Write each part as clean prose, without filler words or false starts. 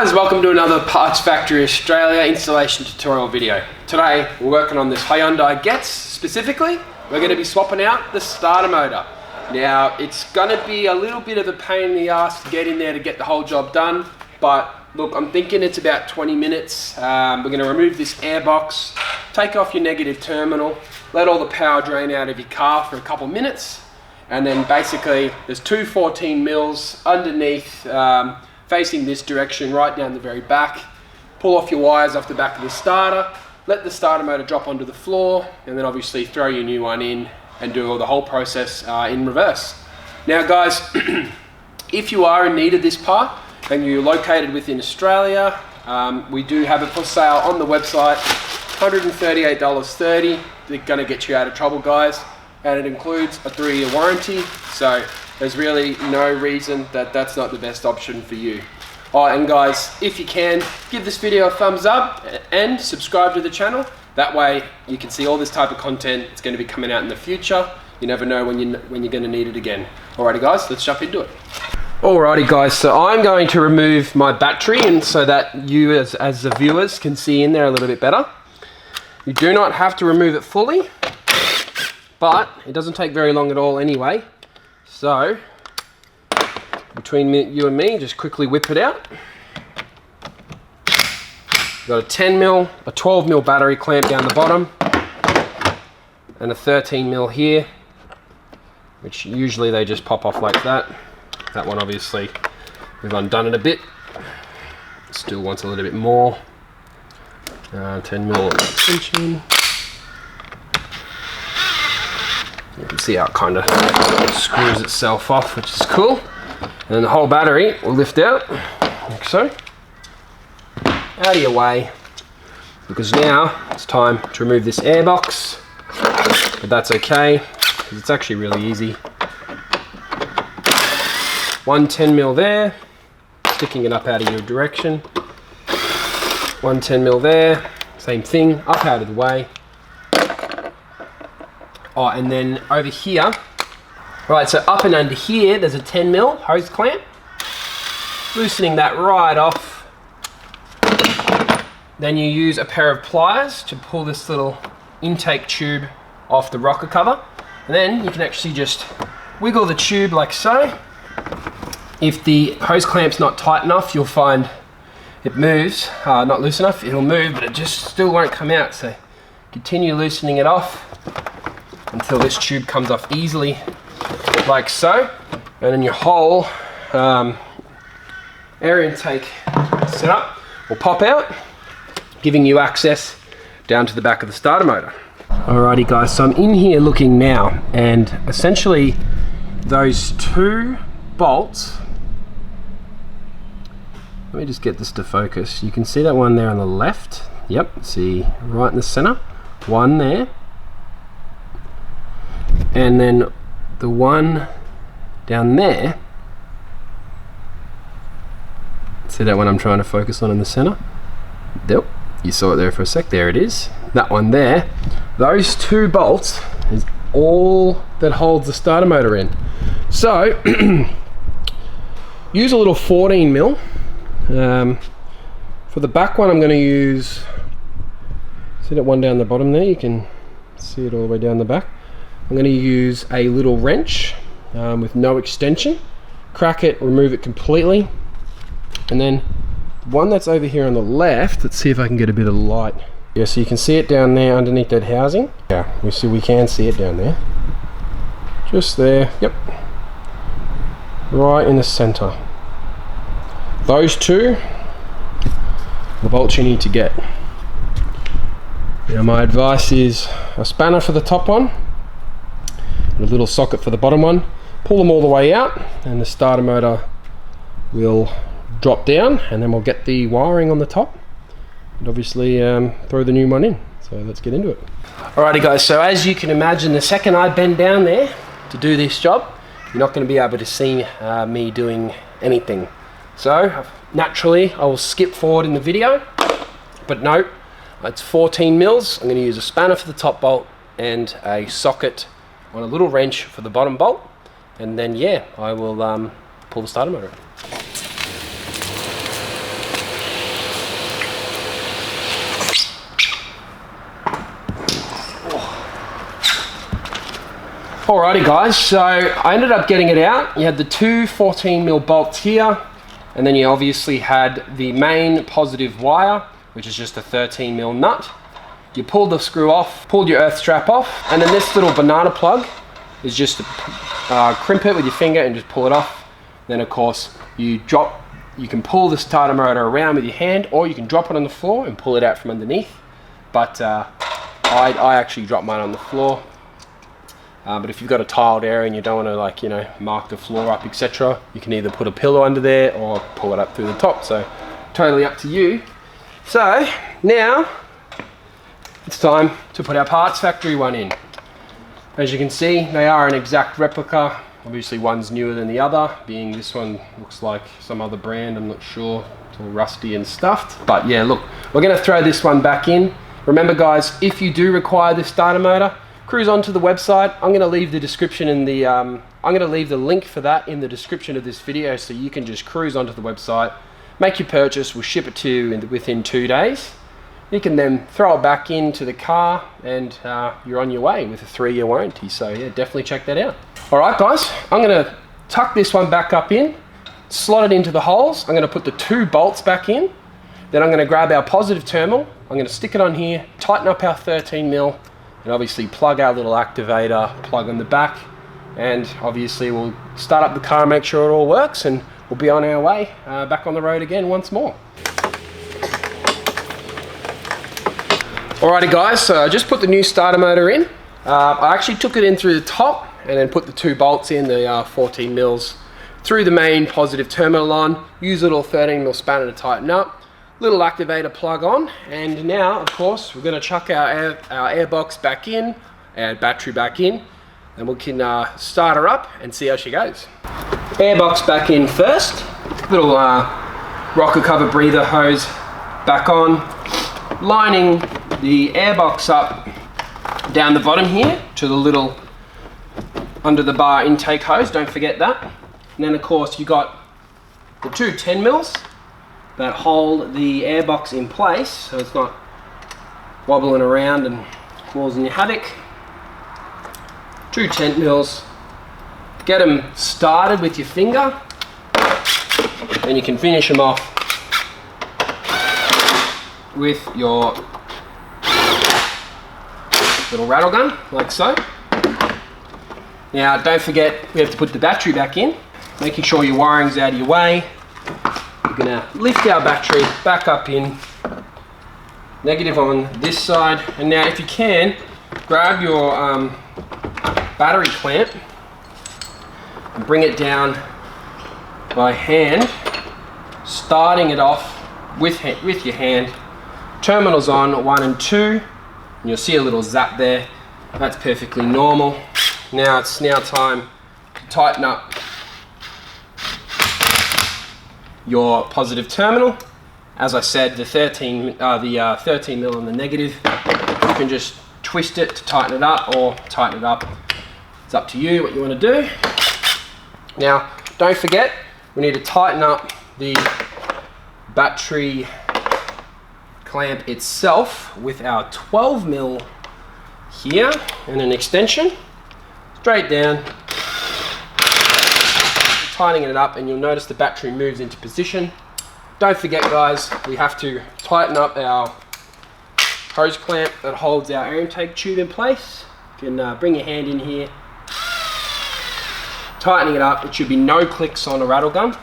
guys, welcome to another Parts Factory Australia installation tutorial video. Today we're working on this Hyundai Getz. Specifically, we're going to be swapping out the starter motor. Now it's going to be a little bit of a pain in the ass to get in there to get the whole job done, but look, I'm thinking it's about 20 minutes. We're going to remove this airbox, take off your negative terminal, let all the power drain out of your car for a couple minutes, and then basically there's two 14 mils underneath, facing this direction right down the very back. Pull off your wires off the back of the starter, let the starter motor drop onto the floor, and then obviously throw your new one in and do the whole process in reverse. Now guys, if you are in need of this part and you're located within Australia, we do have it for sale on the website. $138.30. They're gonna get you out of trouble, guys, and it includes a 3-year warranty, so there's really no reason that that's not the best option for you. And guys, if you can, give this video a thumbs up and subscribe to the channel. That way you can see all this type of content. It's going to be coming out in the future. You never know when you're going to need it again. Alrighty guys, let's jump into it. Alrighty guys, so I'm going to remove my battery, and so that you as the viewers can see in there a little bit better. You do not have to remove it fully, but it doesn't take very long at all anyway. So, between you and me, just quickly whip it out. Got a 10mm, a 12mm battery clamp down the bottom, and a 13mm here, which usually they just pop off like that. That one obviously, we've undone it a bit. Still wants a little bit more. 10mm extension. You can see how it kind of screws itself off, which is cool. And then the whole battery will lift out, like so. Out of your way, because now it's time to remove this airbox. But that's okay, because it's actually really easy. One 10mm there, sticking it up out of your direction. One 10mm there, same thing, up out of the way. Oh, and then over here, right, so up and under here, there's a 10mm hose clamp. Loosening that right off. Then you use a pair of pliers to pull this little intake tube off the rocker cover. And then you can actually just wiggle the tube like so. If the hose clamp's not tight enough, you'll find it moves, not loose enough, it'll move, but it just still won't come out. So continue loosening it off until this tube comes off easily, like so. And then your whole air intake setup will pop out, giving you access down to the back of the starter motor. Alrighty guys, so I'm in here looking now, and essentially those two bolts, let me just get this to focus. You can see that one there on the left. Yep, see right in the center. One there. And then the one down there. See that one I'm trying to focus on in the center? Yep, you saw it there for a sec. There it is. That one there. Those two bolts is all that holds the starter motor in. So, use a little 14mm. For the back one, I'm going to use, see that one down the bottom there? You can see it all the way down the back. I'm going to use a little wrench with no extension, crack it, remove it completely, and then the one that's over here on the left, let's see if I can get a bit of light. Yeah, so you can see it down there underneath that housing. Yeah, we can see it down there. Just there, yep. Right in the center. Those two, the bolts you need to get. Now my advice is a spanner for the top one, and a little socket for the bottom one. Pull them all the way out, and the starter motor will drop down, and then we'll get the wiring on the top, and obviously throw the new one in. So let's get into it. Alrighty guys, so as you can imagine, the second I bend down there to do this job, you're not going to be able to see me doing anything. So naturally I will skip forward in the video, but no, it's 14mm. I'm going to use a spanner for the top bolt and a socket on a little wrench for the bottom bolt, and then yeah, I will pull the starter motor. Alrighty guys, so I ended up getting it out. You had the two 14mm bolts here, and then you obviously had the main positive wire, which is just a 13mm nut. You pulled the screw off, pulled your earth strap off, and then this little banana plug is just to crimp it with your finger and just pull it off. Then of course you can pull the starter motor around with your hand, or you can drop it on the floor and pull it out from underneath. But I actually dropped mine on the floor. But if you've got a tiled area and you don't want to mark the floor up, etc., you can either put a pillow under there or pull it up through the top. So totally up to you. So now it's time to put our parts factory one in. As you can see, they are an exact replica. Obviously one's newer than the other, being this one looks like some other brand, I'm not sure. It's all rusty and stuffed. But yeah, look, we're going to throw this one back in. Remember guys, if you do require this starter motor, cruise onto the website. I'm going to leave the description in the I'm going to leave the link for that in the description of this video, so you can just cruise onto the website, make your purchase, we'll ship it to you within 2 days. You can then throw it back into the car and you're on your way with a 3-year warranty. So yeah, definitely check that out. Alright guys, I'm going to tuck this one back up in, slot it into the holes. I'm going to put the 2 bolts back in. Then I'm going to grab our positive terminal. I'm going to stick it on here, tighten up our 13mm, and obviously plug our little activator, plug on the back, and obviously we'll start up the car and make sure it all works, and we'll be on our way back on the road again once more. Alrighty guys, so I just put the new starter motor in. I actually took it in through the top and then put the 2 bolts in, the 14 mils, through the main positive terminal on, use a little 13mm spanner to tighten up. Little activator plug on, and now of course we're going to chuck our airbox back in, our battery back in, and we can start her up and see how she goes. Airbox back in first, little rocker cover breather hose back on, lining the airbox up down the bottom here to the little under the bar intake hose, don't forget that. And then of course you got the 2 10mm that hold the airbox in place so it's not wobbling around and causing you havoc. 2 10mm. Get them started with your finger, and you can finish them off with your little rattle gun, like so. Now don't forget, we have to put the battery back in, making sure your wiring's out of your way. We're going to lift our battery back up in, negative on this side, and now if you can, grab your battery clamp and bring it down by hand, starting it off with your hand. Terminals on 1 and 2, and you'll see a little zap there. That's perfectly normal. Now it's time to tighten up your positive terminal. As I said, the 13mm on the negative, you can just twist it to tighten it up or tighten it up. It's up to you what you want to do. Now don't forget, we need to tighten up the battery clamp itself with our 12mm here and an extension straight down, tightening it up, and you'll notice the battery moves into position. Don't forget guys, we have to tighten up our hose clamp that holds our air intake tube in place. You can bring your hand in here, tightening it up. It should be no clicks on a rattle gun,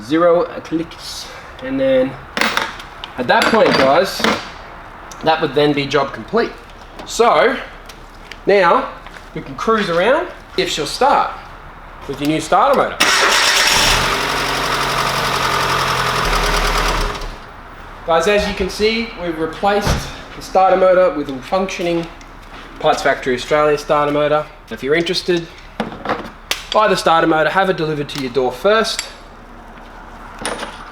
0 clicks, and then at that point guys, that would then be job complete. So now we can cruise around if she'll start with your new starter motor. Guys, as you can see, we've replaced the starter motor with a functioning Parts Factory Australia starter motor. If you're interested, buy the starter motor, have it delivered to your door first,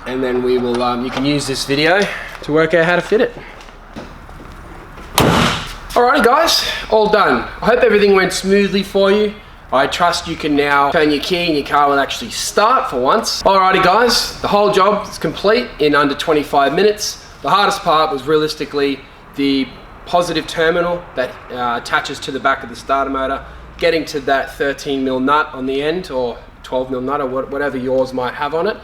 and then we will you can use this video to work out how to fit it. Alrighty guys, all done. I hope everything went smoothly for you. I trust you can now turn your key and your car will actually start for once. Alrighty guys, the whole job is complete in under 25 minutes. The hardest part was realistically the positive terminal that attaches to the back of the starter motor. getting to that 13mm nut on the end, or 12mm nut, or whatever yours might have on it,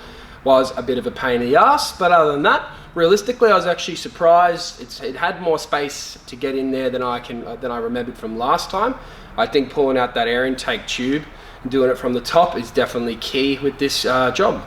was a bit of a pain in the ass. But other than that, realistically, I was actually surprised. It had more space to get in there than I remembered from last time. I think pulling out that air intake tube and doing it from the top is definitely key with this job.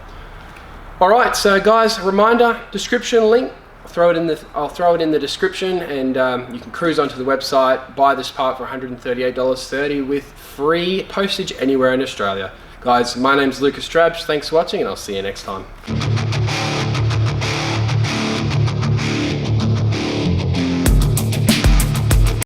All right, so guys, reminder, description link. I'll throw it in the description, and you can cruise onto the website, buy this part for $138.30 with free postage anywhere in Australia. Guys, my name's Lucas Drabs. Thanks for watching, and I'll see you next time.